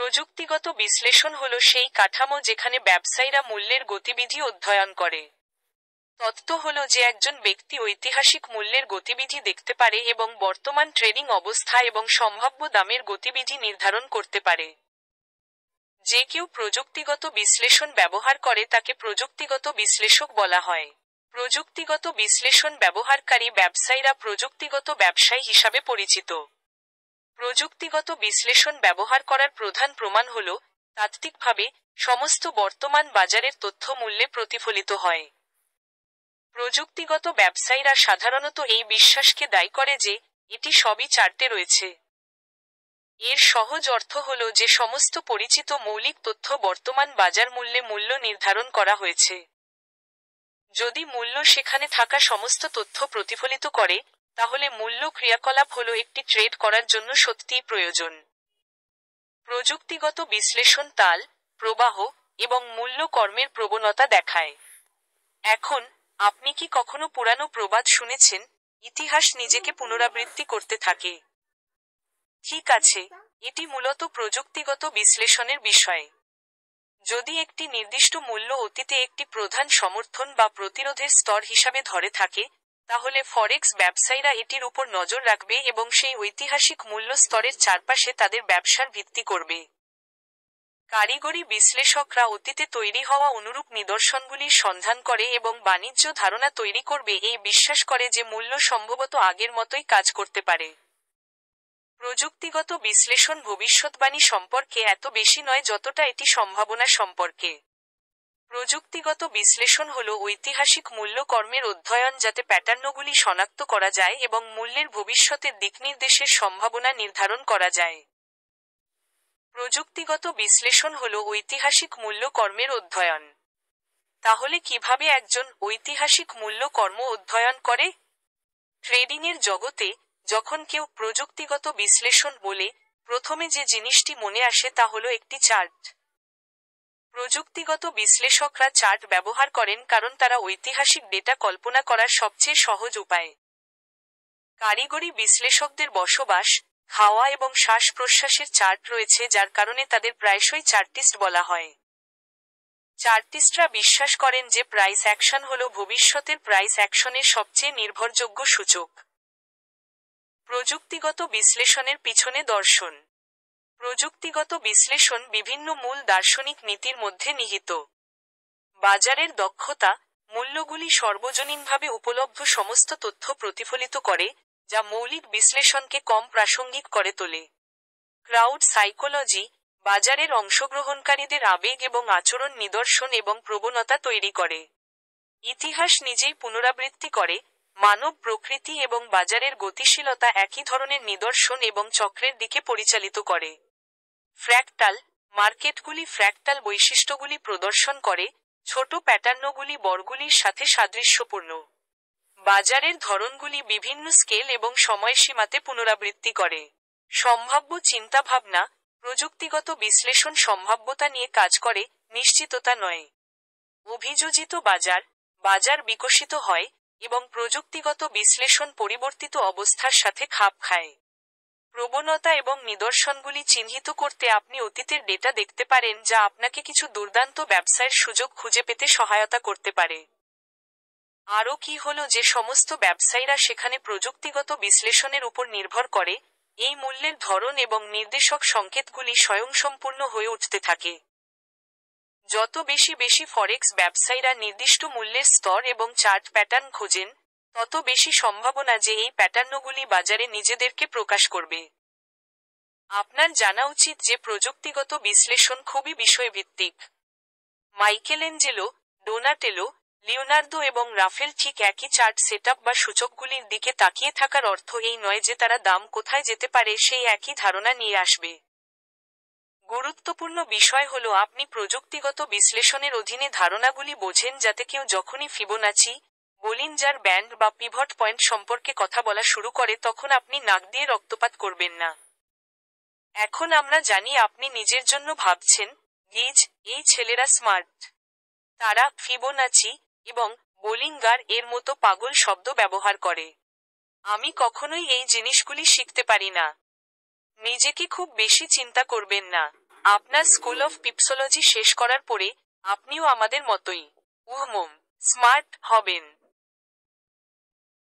প্রযুক্তিগত বিশ্লেষণ হল সেই কাঠামো যেখানে ব্যবসায়ীরা মূল্যের গতিবিধি অধ্যয়ন করে। তত্ত্ব হল যে একজন ব্যক্তি ঐতিহাসিক মূল্যের গতিবিধি দেখতে পারে এবং বর্তমান ট্রেডিং অবস্থা এবং সম্ভাব্য দামের গতিবিধি নির্ধারণ করতে পারে। যে কেউ প্রযুক্তিগত বিশ্লেষণ ব্যবহার করে তাকে প্রযুক্তিগত বিশ্লেষক বলা হয়। প্রযুক্তিগত বিশ্লেষণ ব্যবহারকারী ব্যবসায়ীরা প্রযুক্তিগত ব্যবসায়ী হিসাবে পরিচিত। প্রযুক্তিগত বিশ্লেষণ ব্যবহার করার প্রধান প্রমাণ হল, তাত্ত্বিকভাবে, সমস্ত বর্তমান বাজারের তথ্য মূল্যে প্রতিফলিত হয়। প্রযুক্তিগত ব্যবসায়ীরা সাধারণত এই বিশ্বাসকে দায়ী করে যে, এটি সবই চার্টে রয়েছে। এর সহজ অর্থ হল যে সমস্ত পরিচিত মৌলিক তথ্য বর্তমান বাজার মূল্যে মূল্য নির্ধারণ করা হয়েছে। যদি মূল্য সেখানে থাকা সমস্ত তথ্য প্রতিফলিত করে, তাহলে মূল্য ক্রিয়াকলাপ হল একটি ট্রেড করার জন্য সত্যিই প্রয়োজন। প্রযুক্তিগত বিশ্লেষণ তাল, প্রবাহ, এবং মূল্য কর্মের প্রবণতা দেখায়। এখন, আপনি কি কখনো পুরানো প্রবাদ শুনেছেন, ইতিহাস নিজেকে পুনরাবৃত্তি করতে থাকে? ঠিক আছে, এটি মূলত প্রযুক্তিগত বিশ্লেষণের বিষয়। যদি একটি নির্দিষ্ট মূল্য অতীতে একটি প্রধান সমর্থন বা প্রতিরোধের স্তর হিসাবে ধরে থাকে, তাহলে ফরেক্স ব্যবসায়ীরা এটির উপর নজর রাখবে এবং সেই ঐতিহাসিক মূল্য স্তরের চারপাশে তাদের ব্যবসার ভিত্তি করবে। কারিগরি বিশ্লেষকরা অতীতে তৈরি হওয়া অনুরূপ নিদর্শনগুলির সন্ধান করে এবং বাণিজ্য ধারণা তৈরি করবে এই বিশ্বাস করে যে মূল্য সম্ভবত আগের মতোই কাজ করতে পারে। প্রযুক্তিগত বিশ্লেষণ ভবিষ্যৎবাণী সম্পর্কে এত বেশি নয় যতটা এটি সম্ভাবনা সম্পর্কে। প্রযুক্তিগত বিশ্লেষণ হল ঐতিহাসিক মূল্য কর্মের অধ্যয়ন যাতে প্যাটার্নগুলি শনাক্ত করা যায় এবং মূল্যের ভবিষ্যতের দিকনির্দেশের সম্ভাবনা নির্ধারণ করা যায়। প্রযুক্তিগত বিশ্লেষণ হল ঐতিহাসিক মূল্য কর্মের অধ্যয়ন। তাহলে কিভাবে একজন ঐতিহাসিক মূল্য কর্ম অধ্যয়ন করে? ট্রেডিংয়ের জগতে, যখন কেউ প্রযুক্তিগত বিশ্লেষণ বলে, প্রথমে যে জিনিসটি মনে আসে তা হল একটি চার্ট। প্রযুক্তিগত বিশ্লেষকরা চার্ট ব্যবহার করেন কারণ তারা ঐতিহাসিক ডেটা কল্পনা করার সবচেয়ে সহজ উপায়। কারিগরি বিশ্লেষকদের বসবাস, খাওয়া এবং শ্বাস-প্রশ্বাসের চার্ট রয়েছে যার কারণে তাদের প্রায়শই চার্টিস্ট বলা হয়। চার্টিস্টরা বিশ্বাস করেন যে প্রাইস অ্যাকশন হল ভবিষ্যতের প্রাইস অ্যাকশনের সবচেয়ে নির্ভরযোগ্য সূচক। প্রযুক্তিগত বিশ্লেষণের পিছনে দর্শন। প্রযুক্তিগত বিশ্লেষণ বিভিন্ন মূল দার্শনিক নীতির মধ্যে নিহিত। বাজারের দক্ষতা, মূল্যগুলি সর্বজনীনভাবে উপলব্ধ সমস্ত তথ্য প্রতিফলিত করে, যা মৌলিক বিশ্লেষণকে কম প্রাসঙ্গিক করে তোলে। ক্রাউড সাইকোলজি, বাজারের অংশগ্রহণকারীদের আবেগ এবং আচরণ নিদর্শন এবং প্রবণতা তৈরি করে। ইতিহাস নিজেই পুনরাবৃত্তি করে, মানব প্রকৃতি এবং বাজারের গতিশীলতা একই ধরনের নিদর্শন এবং চক্রের দিকে পরিচালিত করে। ফ্র্যাক্টাল, মার্কেটগুলি ফ্র্যাক্টাল বৈশিষ্ট্যগুলি প্রদর্শন করে, ছোট প্যাটার্নগুলি বর্গগুলির সাথে সাদৃশ্যপূর্ণ। বাজারের ধরনগুলি বিভিন্ন স্কেল এবং সময়সীমাতে পুনরাবৃত্তি করে। সম্ভাব্য চিন্তাভাবনা, প্রযুক্তিগত বিশ্লেষণ সম্ভাব্যতা নিয়ে কাজ করে, নিশ্চিততা নয়। অভিযোজিত বাজার, বাজার বিকশিত হয়, এবং প্রযুক্তিগত বিশ্লেষণ পরিবর্তিত অবস্থার সাথে খাপ খায়। প্রবণতা এবং নিদর্শনগুলি চিহ্নিত করতে আপনি অতীতের ডেটা দেখতে পারেন যা আপনাকে কিছু দুর্দান্ত ব্যবসায়ের সুযোগ খুঁজে পেতে সহায়তা করতে পারে। আরও কি হল যে সমস্ত ব্যবসায়ীরা সেখানে প্রযুক্তিগত বিশ্লেষণের উপর নির্ভর করে, এই মূল্যের ধরন এবং নির্দেশক সংকেতগুলি স্বয়ংসম্পূর্ণ হয়ে উঠতে থাকে। যত বেশি ফরেক্স ব্যবসায়ীরা নির্দিষ্ট মূল্যের স্তর এবং চার্ট প্যাটার্ন খোঁজেন, তত বেশি সম্ভাবনা যে এই প্যাটার্নগুলি বাজারে নিজেদেরকে প্রকাশ করবে। আপনার জানা উচিত যে প্রযুক্তিগত বিশ্লেষণ খুবই বিষয়ভিত্তিক। মাইকেলেঞ্জেলো, ডোনাটেলো, লিওনার্দো এবং রাফেল ঠিক একই চার্ট সেটআপ বা সূচকগুলির দিকে তাকিয়ে থাকার অর্থ এই নয় যে তারা দাম কোথায় যেতে পারে সেই একই ধারণা নিয়ে আসবে। গুরুত্বপূর্ণ বিষয় হল আপনি প্রযুক্তিগত বিশ্লেষণের অধীনে ধারণাগুলি বোঝেন যাতে কেউ যখনই ফিবোনাচি, বোলিঞ্জার ব্যান্ড বা পিভট পয়েন্ট সম্পর্কে কথা বলা শুরু করে তখন আপনি নাক দিয়ে রক্তপাত করবেন না। এখন আমরা জানি আপনি নিজের জন্য ভাবছেন, গিজ, এই ছেলেরা স্মার্ট। তারা ফিবোনাচি এবং বোলিঙ্গার এর মতো পাগল শব্দ ব্যবহার করে। আমি কখনোই এই জিনিসগুলি শিখতে পারি না। নিজেকে খুব বেশি চিন্তা করবেন না। আপনার স্কুল অফ পিপসোলজি শেষ করার পরে আপনিও আমাদের মতোই স্মার্ট হবেন।